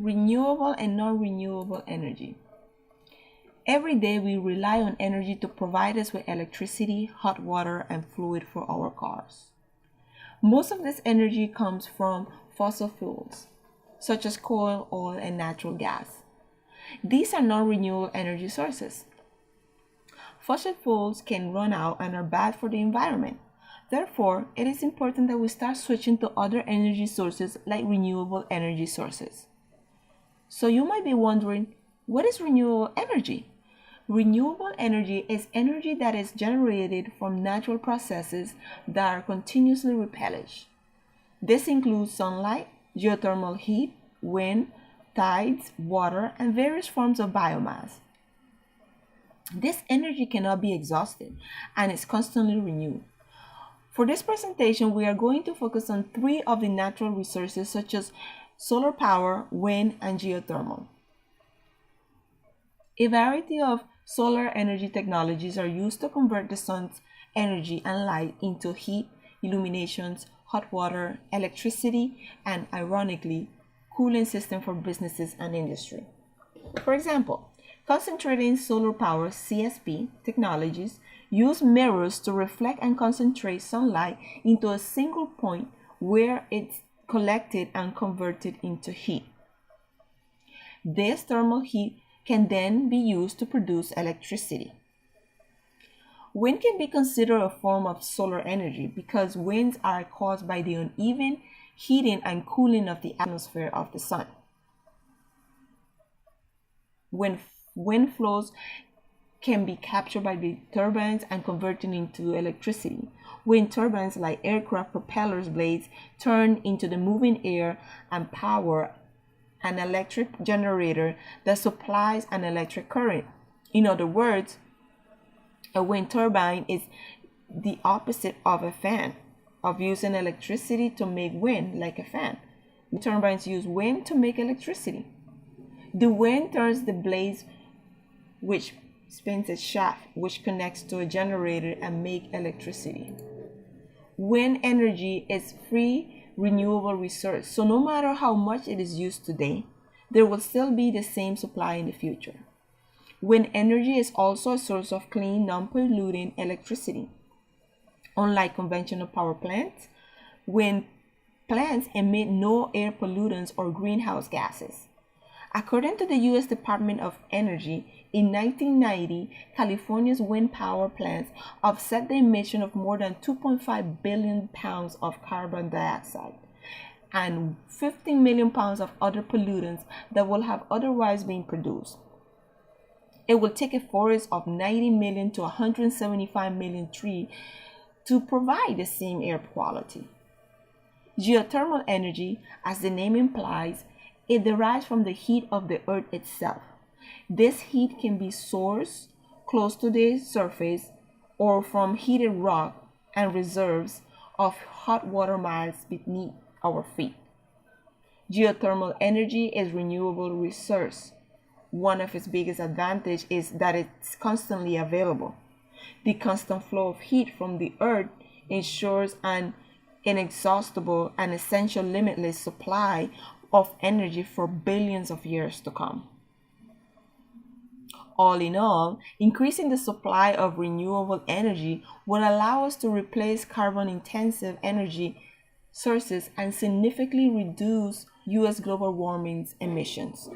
Renewable and non-renewable energy. Every day we rely on energy to provide us with electricity, hot water, and fluid for our cars. Most of this energy comes from fossil fuels, such as coal, oil, and natural gas. These are non-renewable energy sources. Fossil fuels can run out and are bad for the environment. Therefore, it is important that we start switching to other energy sources like renewable energy sources. So you might be wondering, what is renewable energy? Renewable energy is energy that is generated from natural processes that are continuously replenished. This includes sunlight, geothermal heat, wind, tides, water, and various forms of biomass. This energy cannot be exhausted and is constantly renewed. For this presentation, we are going to focus on 3 of the natural resources such as solar power, wind, and geothermal. A variety of solar energy technologies are used to convert the sun's energy and light into heat, illuminations, hot water, electricity, and ironically, cooling system for businesses and industry. For example, concentrating solar power CSP technologies use mirrors to reflect and concentrate sunlight into a single point where it's collected and converted into heat. This thermal heat can then be used to produce electricity. Wind can be considered a form of solar energy because winds are caused by the uneven heating and cooling of the atmosphere of the sun. When wind flows can be captured by the turbines and converted into electricity. Wind turbines, like aircraft propellers blades, turn into the moving air and power an electric generator that supplies an electric current. In other words, a wind turbine is the opposite of a fan, of using electricity to make wind like a fan. Wind turbines use wind to make electricity. The wind turns the blades, which spins a shaft which connects to a generator and make electricity. Wind energy is free renewable resource, so no matter how much it is used today, there will still be the same supply in the future. Wind energy is also a source of clean, non-polluting electricity. Unlike conventional power plants, wind plants emit no air pollutants or greenhouse gases. According to the U.S. Department of Energy, in 1990, California's wind power plants offset the emission of more than 2.5 billion pounds of carbon dioxide and 15 million pounds of other pollutants that would have otherwise been produced. It will take a forest of 90 million to 175 million trees to provide the same air quality. Geothermal energy, as the name implies, it derives from the heat of the earth itself. This heat can be sourced close to the surface or from heated rock and reserves of hot water miles beneath our feet. Geothermal energy is a renewable resource. One of its biggest advantages is that it's constantly available. The constant flow of heat from the earth ensures an inexhaustible and essential limitless supply of energy for billions of years to come. All in all, increasing the supply of renewable energy will allow us to replace carbon-intensive energy sources and significantly reduce U.S. global warming emissions.